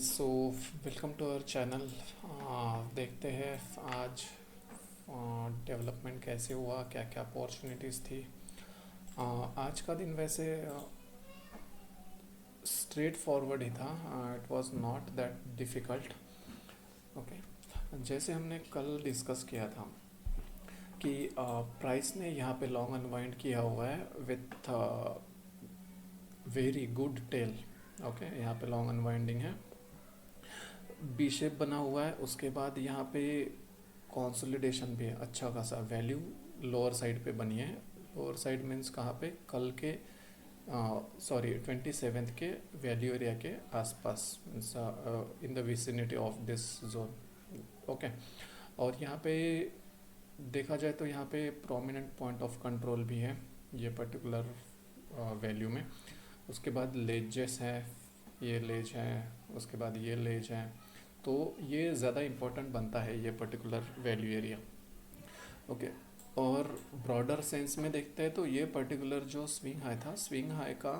So welcome to our channel. देखते हैं आज डेवलपमेंट कैसे हुआ, क्या क्या अपॉर्चुनिटीज़ थी। आज का दिन वैसे स्ट्रेट फॉरवर्ड ही था। It was not that difficult. Okay, जैसे हमने कल डिस्कस किया था कि प्राइस ने यहाँ पे लॉन्ग अनवाइंड किया हुआ है with very good tail. Okay, यहाँ पे लॉन्ग अनवाइंडिंग है, बी शेप बना हुआ है। उसके बाद यहाँ पे कंसोलिडेशन भी है, अच्छा खासा वैल्यू लोअर साइड पे बनी है। लोअर साइड मीन्स कहाँ पे, कल के 27th के वैल्यू एरिया के आसपास, in the vicinity of this zone. Okay, और यहाँ पे देखा जाए तो यहाँ पे प्रोमिनेंट पॉइंट ऑफ कंट्रोल भी है ये पर्टिकुलर वैल्यू में। उसके बाद लेजेस है, ये लेज है, उसके बाद ये लेज है। तो ये ज़्यादा इम्पोर्टेंट बनता है ये पर्टिकुलर वैल्यू एरिया। ओके, और ब्रॉडर सेंस में देखते हैं तो ये पर्टिकुलर जो स्विंग हाई था, स्विंग हाई का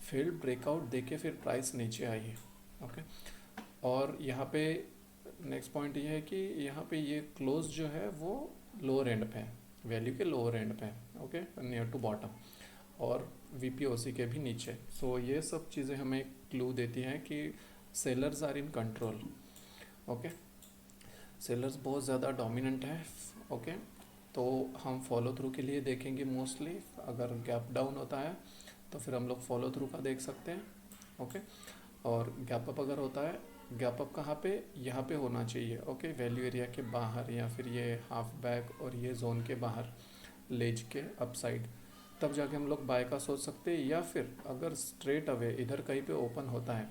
फील्ड ब्रेकआउट देके फिर प्राइस नीचे आई है। ओके, और यहाँ पे नेक्स्ट पॉइंट ये है कि यहाँ पे ये क्लोज जो है वो लोअर एंड पे है, वैल्यू के लोअर एंड पे है। ओके, नियर टू बॉटम, और वीपीओसी के भी नीचे। सो ये सब चीज़ें हमें क्लू देती हैं कि sellers are in control. Okay, sellers बहुत ज़्यादा डोमिनेंट है। ओके, तो हम फॉलो थ्रू के लिए देखेंगे मोस्टली। अगर गैप डाउन होता है तो फिर हम लोग फॉलो थ्रू का देख सकते हैं। ओके, और गैप अप अगर होता है, गैप अप कहाँ पे, यहाँ पे होना चाहिए। ओके, वैल्यू एरिया के बाहर या फिर ये हाफ बैक और ये जोन के बाहर, लेज के अप साइड, तब जाके हम लोग बाय का सोच सकते हैं। या फिर अगर स्ट्रेट अवे इधर कहीं पे ओपन होता है,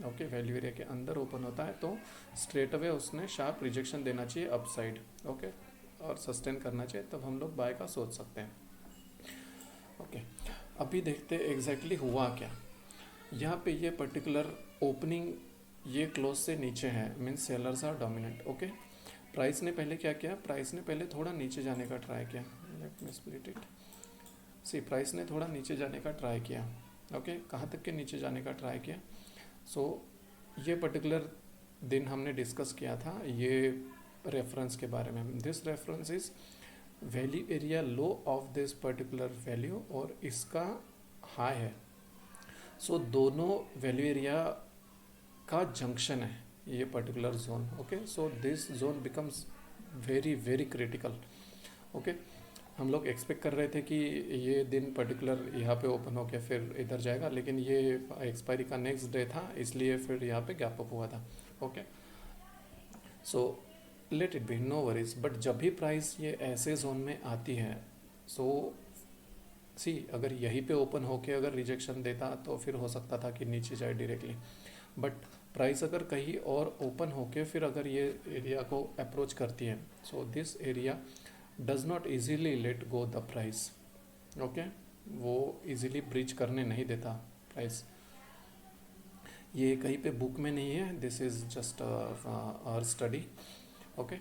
ओके, वैल्यू एरिया के अंदर ओपन होता है, तो स्ट्रेट अवे उसने शार्प रिजेक्शन देना चाहिए अप साइड। ओके, और सस्टेन करना चाहिए, तब हम लोग बाय का सोच सकते हैं। ओके, अभी देखते हैं एग्जैक्टली हुआ क्या। यहाँ पे ये पर्टिकुलर ओपनिंग ये क्लोज से नीचे है, means sellers are dominant. Okay, price ने पहले क्या किया, प्राइस ने पहले थोड़ा नीचे जाने का ट्राई किया। Let me split it. See, price ने थोड़ा नीचे जाने का ट्राई किया। ओके, कहाँ तक के नीचे जाने का ट्राई किया। सो ये पर्टिकुलर दिन हमने डिस्कस किया था ये रेफरेंस के बारे में। This reference is value area low of this particular value, और इसका हाई है। सो दोनों वैल्यू एरिया का जंक्शन है ये particular zone. Okay, so this zone becomes very very critical. Okay, हम लोग एक्सपेक्ट कर रहे थे कि ये दिन पर्टिकुलर यहाँ पे ओपन होकर फिर इधर जाएगा, लेकिन ये एक्सपायरी का नेक्स्ट डे था, इसलिए फिर यहाँ पे गैप अप हुआ था। Okay, so let it be, no worries. But जब भी प्राइस ये ऐसे जोन में आती है, सो सी, अगर यहीं पे ओपन होके अगर रिजेक्शन देता तो फिर हो सकता था कि नीचे जाए डायरेक्टली। बट प्राइस अगर कहीं और ओपन होके फिर अगर ये एरिया को अप्रोच करती है, so this area does not easily let go the price. Okay, वो इजीली ब्रीच करने नहीं देता प्राइस। ये कहीं पे बुक में नहीं है, this is just our study. Okay,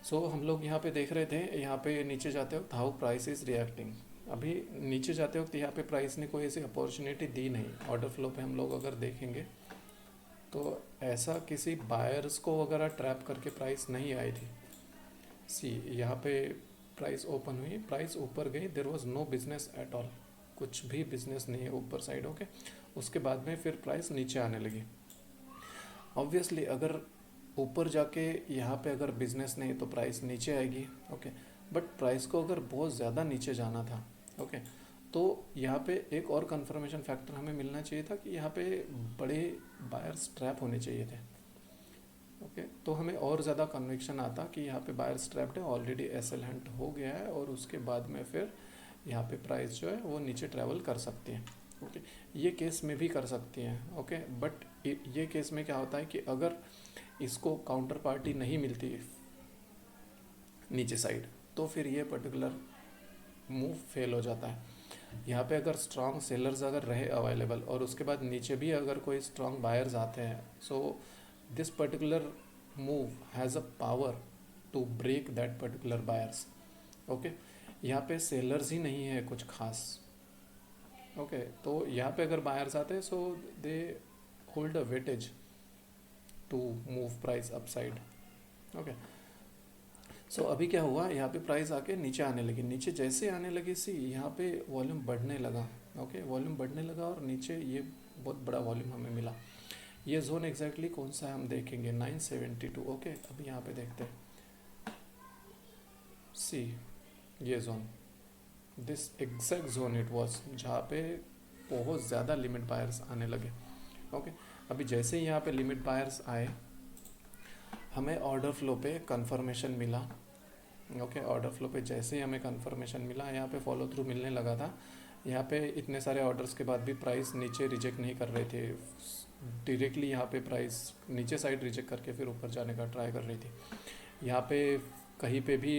so हम लोग यहाँ पे देख रहे थे, यहाँ पे नीचे जाते वक्त हाउ प्राइस इज़ रिएक्टिंग। अभी नीचे जाते वक्त यहाँ पे प्राइस ने कोई ऐसी अपॉर्चुनिटी दी नहीं। ऑर्डर फ्लो पे हम लोग अगर देखेंगे तो ऐसा किसी बायर्स को वगैरह ट्रैप करके प्राइस नहीं आई थी। सी, यहाँ पे प्राइस ओपन हुई, प्राइस ऊपर गई, there was no business at all, कुछ भी बिजनेस नहीं है ऊपर साइड। ओके, उसके बाद में फिर प्राइस नीचे आने लगी। ऑब्वियसली अगर ऊपर जाके यहाँ पे अगर बिजनेस नहीं तो प्राइस नीचे आएगी। ओके, बट प्राइस को अगर बहुत ज़्यादा नीचे जाना था, ओके, तो यहाँ पे एक और कंफर्मेशन फैक्टर हमें मिलना चाहिए था कि यहाँ पे बड़े बायर्स ट्रैप होने चाहिए थे। ओके, तो हमें और ज़्यादा कन्विक्शन आता कि यहाँ पे बायर्स ट्रैप्ड है, ऑलरेडी एसएल हंट हो गया है, और उसके बाद में फिर यहाँ पे प्राइस जो है वो नीचे ट्रैवल कर सकती है। ओके, ये केस में भी कर सकती हैं। ओके, बट ये केस में क्या होता है कि अगर इसको काउंटर पार्टी नहीं मिलती नीचे साइड, तो फिर ये पर्टिकुलर मूव फेल हो जाता है। यहाँ पे अगर स्ट्रॉन्ग सेलर्स अगर रहे अवेलेबल, और उसके बाद नीचे भी अगर कोई स्ट्रॉन्ग बायर्स आते हैं, so this particular move has a power to break that particular buyers. Okay, यहाँ पे सेलर्स ही नहीं है कुछ खास। ओके, तो यहाँ पे अगर बायर्स आते हैं, so they hold a weightage to move price upside. Okay, so अभी क्या हुआ, यहाँ पे प्राइस आके नीचे आने लगी, नीचे जैसे आने लगी सी यहाँ पे वॉल्यूम बढ़ने लगा. ओके, वॉल्यूम बढ़ने लगा और नीचे ये बहुत बड़ा वॉल्यूम हमें मिला. ये जोन एग्जैक्टली कौन सा है हम देखेंगे, 972. ओके, अभी यहाँ पे देखते हैं, सी ये zone, this exact zone it was, जहाँ पे बहुत ज़्यादा लिमिट बायर्स आने लगे. ओके, अभी जैसे ही यहाँ पे लिमिट बायर्स आए, हमें ऑर्डर फ्लो पे कंफर्मेशन मिला. ओके, ऑर्डर फ्लो पे जैसे ही हमें कंफर्मेशन मिला, यहाँ पे फॉलो थ्रू मिलने लगा था. यहाँ पे इतने सारे ऑर्डर्स के बाद भी प्राइस नीचे रिजेक्ट नहीं कर रहे थे, डायरेक्टली यहाँ पे प्राइस नीचे साइड रिजेक्ट करके फिर ऊपर जाने का ट्राई कर रही थी. यहाँ पे कहीं पे भी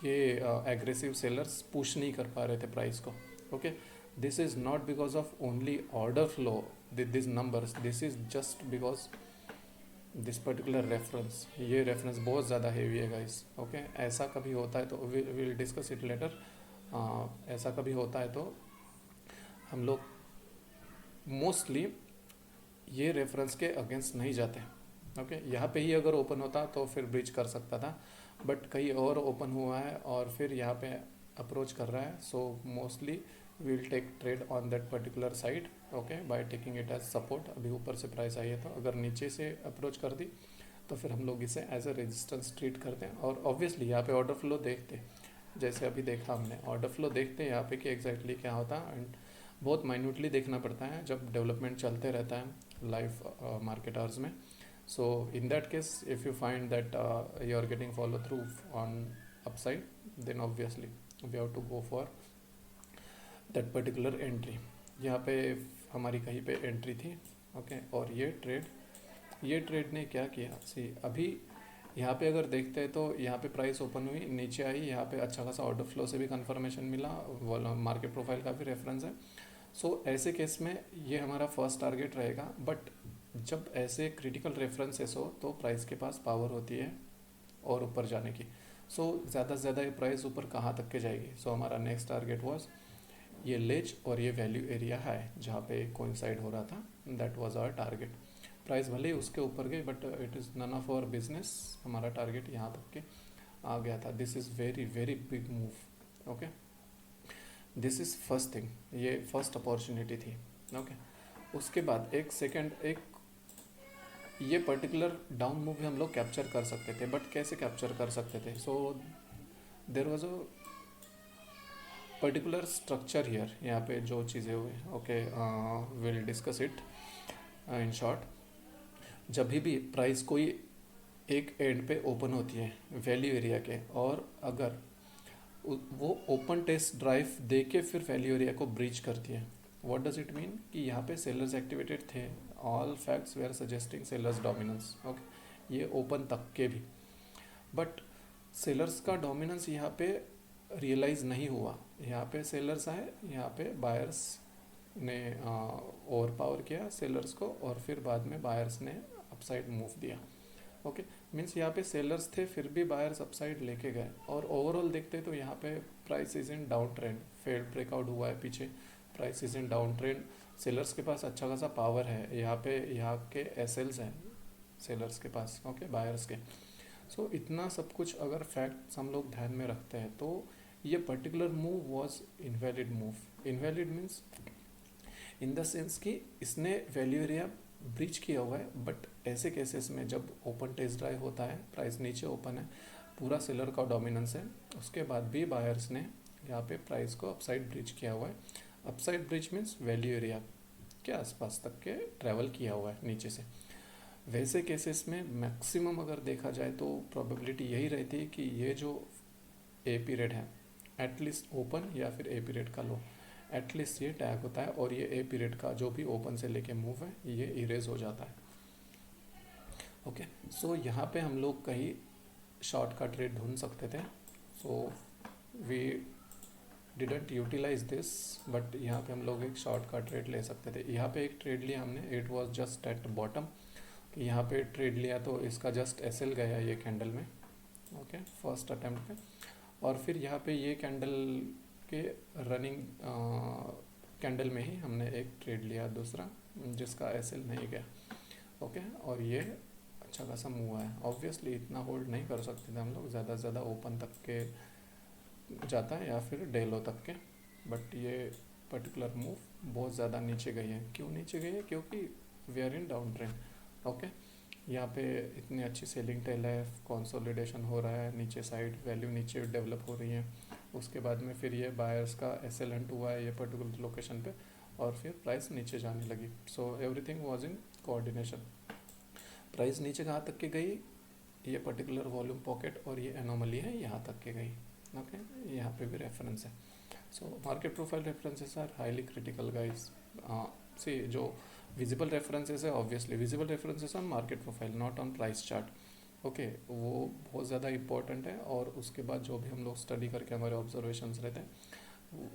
ये एग्रेसिव सेलर्स पुश नहीं कर पा रहे थे प्राइस को. Okay, this is not because of only order flow this numbers, this is just because this particular reference, ये रेफरेंस बहुत ज़्यादा हेवी है गाइस. ओके, ऐसा कभी होता है तो विल डिस्कस इट लेटर. ऐसा कभी होता है तो हम लोग मोस्टली ये रेफरेंस के अगेंस्ट नहीं जाते. ओके, यहाँ पे ही अगर ओपन होता तो फिर ब्रिज कर सकता था, बट कहीं और ओपन हुआ है और फिर यहाँ पे अप्रोच कर रहा है. So mostly will take trade on that particular side. Okay, by taking it as support. अभी ऊपर से प्राइस आई है तो अगर नीचे से अप्रोच कर दी तो फिर हम लोग इसे एज अ रेजिस्टेंस ट्रीट करते हैं. और ऑब्वियसली यहाँ पे ऑर्डर फ्लो देखते हैं, जैसे अभी देखा हमने ऑर्डर फ्लो देखते हैं यहाँ पे कि एग्जैक्टली क्या होता है. एंड बहुत माइन्यूटली देखना पड़ता है जब डेवलपमेंट चलते रहता है लाइव मार्केट आवर्स में. So in that case, if you find that you are getting follow through on upside, then obviously we have to go for that particular entry. यहाँ पे हमारी कहीं पे एंट्री थी. ओके, और ये ट्रेड ने क्या किया, सी अभी यहाँ पे अगर देखते हैं तो यहाँ पे प्राइस ओपन हुई, नीचे आई, यहाँ पे अच्छा खासा ऑर्डर फ्लो से भी कंफर्मेशन मिला, मार्केट प्रोफाइल का भी रेफरेंस है. सो ऐसे केस में ये हमारा फर्स्ट टारगेट रहेगा. बट जब ऐसे क्रिटिकल रेफरेंसेस हो तो प्राइस के पास पावर होती है और ऊपर जाने की. सो ज़्यादा से ज़्यादा ये प्राइस ऊपर कहाँ तक के जाएगी. सो हमारा नेक्स्ट टारगेट वाज ये लेज और ये वैल्यू एरिया हाई जहाँ पे कोइंसाइड हो रहा था, that was our target. Price भले ही उसके ऊपर गई but it is none of our business. हमारा टारगेट यहाँ तक के आ गया था. This is very very big move. Okay, this is first thing, ये फर्स्ट अपॉर्चुनिटी थी. ओके, उसके बाद एक ये पर्टिकुलर डाउन मूव भी हम लोग कैप्चर कर सकते थे. बट कैसे कैप्चर कर सकते थे. So there was a particular structure here. यहाँ पे जो चीज़ें हुई, okay, will discuss it in short. जब भी प्राइस कोई एक एंड पे ओपन होती है वैल्यू एरिया के, और अगर वो ओपन टेस्ट ड्राइव दे के फिर वैल्यू एरिया को ब्रीच करती है, व्हाट डज इट मीन कि यहाँ पे सेलर्स एक्टिवेटेड थे, all facts were suggesting sellers dominance. Okay, ये ओपन तक के भी, बट सेलर्स का डोमिनेंस यहाँ पे रियलाइज़ नहीं हुआ. यहाँ पे सेलर्स आए, यहाँ पे बायर्स ने ओवर पावर किया सेलर्स को, और फिर बाद में बायर्स ने अपसाइड मूव दिया. ओके, मीन्स यहाँ पे सेलर्स थे फिर भी बायर्स अपसाइड लेके गए. और ओवरऑल देखते तो यहाँ पे price is in down trend, failed breakout हुआ है पीछे, price is in down trend. Sellers के पास अच्छा खासा पावर है, यहाँ पे यहाँ के एसएल्स हैं सेलर्स के पास, ओके, बायर्स के. सो इतना सब कुछ अगर फैक्ट्स हम लोग ध्यान में रखते हैं तो ये particular move was invalid move. Invalid means in the sense कि इसने वैल्यू एरिया ब्रीच किया हुआ है. बट ऐसे केसेस में जब ओपन टेस्ट ड्राइव होता है, प्राइस नीचे ओपन है, पूरा सेलर का डोमिनेंस है, उसके बाद भी बायर्स ने यहाँ पे प्राइस को अपसाइड ब्रीच किया हुआ है. Upside breach means value area के आसपास तक के ट्रैवल किया हुआ है नीचे से. वैसे केसेस में मैक्सिमम अगर देखा जाए तो प्रोबेबिलिटी यही रहती है कि ये जो ए पीरियड है एटलीस्ट ओपन या फिर ए पीरियड का लो, एटलीस्ट ये टैग होता है, और ये ए पीरियड का जो भी ओपन से लेके मूव है ये इरेज हो जाता है. ओके, सो यहाँ पे हम लोग कहीं शॉर्ट का ट्रेड ढूंढ सकते थे. So we didn't utilise this, but यहाँ पे हम लोग एक शॉर्ट का ट्रेड ले सकते थे. यहाँ पे एक ट्रेड लिया हमने, it was just at bottom. यहाँ पे ट्रेड लिया तो इसका जस्ट एसएल गया ये कैंडल में, ओके, फर्स्ट अटेम्प्ट पे. और फिर यहाँ पे ये कैंडल के रनिंग कैंडल में ही हमने एक ट्रेड लिया दूसरा, जिसका एसएल नहीं गया। ओके, और ये अच्छा खासा मूव है। ऑब्वियसली इतना होल्ड नहीं कर सकते थे हम लोग, ज़्यादा से ज़्यादा ओपन तक के जाता है या फिर डेलो तक के, बट ये पर्टिकुलर मूव बहुत ज़्यादा नीचे गई है। क्यों नीचे गई है? क्योंकि we are in down trend. Okay, यहाँ पे इतनी अच्छी सेलिंग टेल है, कंसोलिडेशन हो रहा है, नीचे साइड वैल्यू नीचे डेवलप हो रही है। उसके बाद में फिर ये बायर्स का एसएल हंट हुआ है ये पर्टिकुलर लोकेशन पे, और फिर प्राइस नीचे जाने लगी। So everything was in coordination. Price नीचे कहाँ तक के गई? ये पर्टिकुलर वॉल्यूम पॉकेट और ये एनोमली है यहाँ तक के गई। ओके, यहाँ पे भी रेफरेंस है। So market profile references are highly critical guys. See जो विजिबल रेफरेंसेस है, obviously visible references on market profile, not on price chart. Okay, वो बहुत ज़्यादा इंपॉर्टेंट है। और उसके बाद जो भी हम लोग स्टडी करके हमारे ऑब्जर्वेशंस रहते हैं,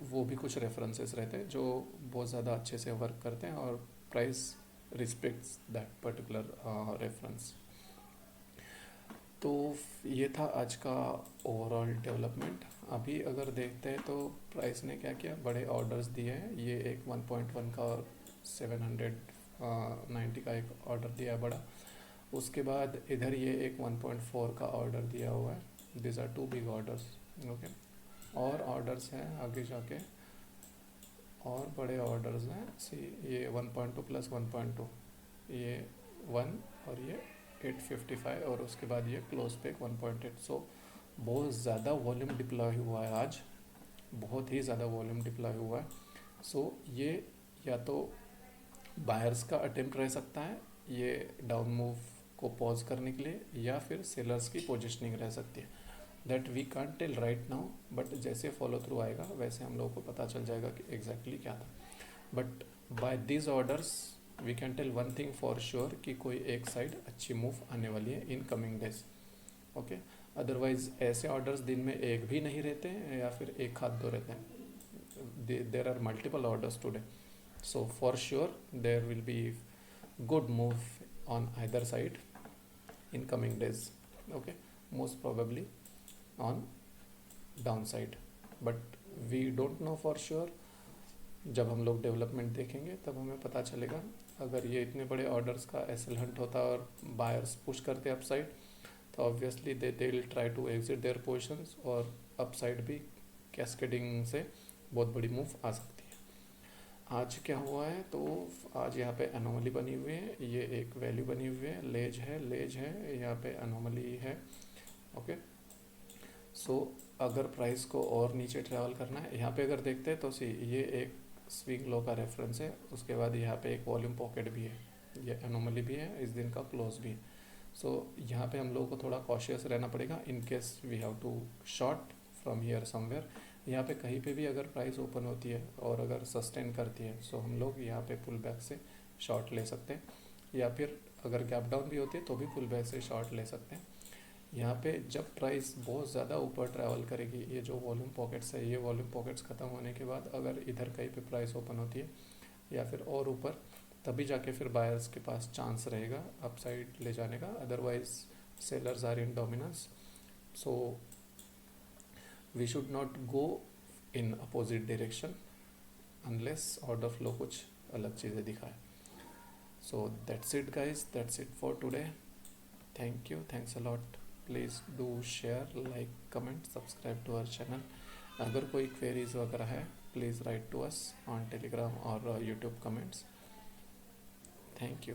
वो भी कुछ रेफरेंसेस रहते हैं जो बहुत ज़्यादा अच्छे से वर्क करते हैं, और price respects that particular reference. तो ये था आज का ओवरऑल डेवलपमेंट। अभी अगर देखते हैं तो प्राइस ने क्या किया, बड़े ऑर्डर्स दिए हैं। ये एक 1.1 का और 790 का एक ऑर्डर दिया है बड़ा। उसके बाद इधर ये एक 1.4 का ऑर्डर दिया हुआ है। This are two big orders. Okay, और ऑर्डर्स हैं आगे जाके, और बड़े ऑर्डर्स हैं। सी ये 1.2 प्लस 1.2, ये 1, और ये 855, और उसके बाद ये क्लोज पे 1.8। सो बहुत ज़्यादा वॉल्यूम डिप्लॉय हुआ है आज, बहुत ही ज़्यादा वॉल्यूम डिप्लॉय हुआ है। सो ये या तो बायर्स का अटेम्प्ट रह सकता है ये डाउन मूव को पॉज करने के लिए, या फिर सेलर्स की पोजिशनिंग रह सकती है। That we can't tell right now, but जैसे फॉलो थ्रू आएगा वैसे हम लोगों को पता चल जाएगा कि एग्जैक्टली क्या था। But by this orders we can tell one thing for sure कि कोई एक साइड अच्छी मूव आने वाली है in coming days. Okay, otherwise ऐसे ऑर्डर्स दिन में एक भी नहीं रहते हैं, या फिर एक हाथ दो रहते हैं। There are multiple orders today, so for sure there will be good move on either side in coming days. Okay, most probably on downside, but we don't know for sure। जब हम लोग डेवलपमेंट देखेंगे तब हमें पता चलेगा। अगर ये इतने बड़े ऑर्डर्स का एसएल हंट होता और बायर्स पुश करते अपसाइड, तो obviously they will try to exit their positions, और अपसाइड भी कैस्केडिंग से बहुत बड़ी मूव आ सकती है। आज क्या हुआ है, तो आज यहाँ पे एनोमली बनी हुई है, ये एक वैल्यू बनी हुई है, लेज है यहाँ पे एनोमली है। ओके, सो अगर प्राइस को और नीचे ट्रैवल करना है, यहाँ पे अगर देखते हैं तो सी ये एक स्विंग लो का रेफरेंस है। उसके बाद यहाँ पे एक वॉल्यूम पॉकेट भी है, ये एनोमली भी है, इस दिन का क्लोज भी है। सो यहाँ पे हम लोगों को थोड़ा कॉशियस रहना पड़ेगा in case we have to short from here somewhere. यहाँ पे कहीं पे भी अगर प्राइस ओपन होती है और अगर सस्टेन करती है, सो हम लोग यहाँ पे पुल बैक से शॉर्ट ले सकते हैं, या फिर अगर गैप डाउन भी होती है तो भी पुल बैक से शॉर्ट ले सकते हैं। यहाँ पे जब प्राइस बहुत ज़्यादा ऊपर ट्रैवल करेगी, ये जो वॉल्यूम पॉकेट्स है, ये वॉल्यूम पॉकेट्स ख़त्म होने के बाद अगर इधर कहीं पे प्राइस ओपन होती है या फिर और ऊपर, तभी जाके फिर बायर्स के पास चांस रहेगा अपसाइड ले जाने का। Otherwise sellers are in dominance, so we should not go in opposite direction unless order flow कुछ अलग चीज़ें दिखाए। So that's it guys, that's it for today. Thank you, thanks a lot. Please do share, like, comment, subscribe to our channel. अगर कोई queries वगैरह है, please write to us on Telegram और YouTube comments. Thank you.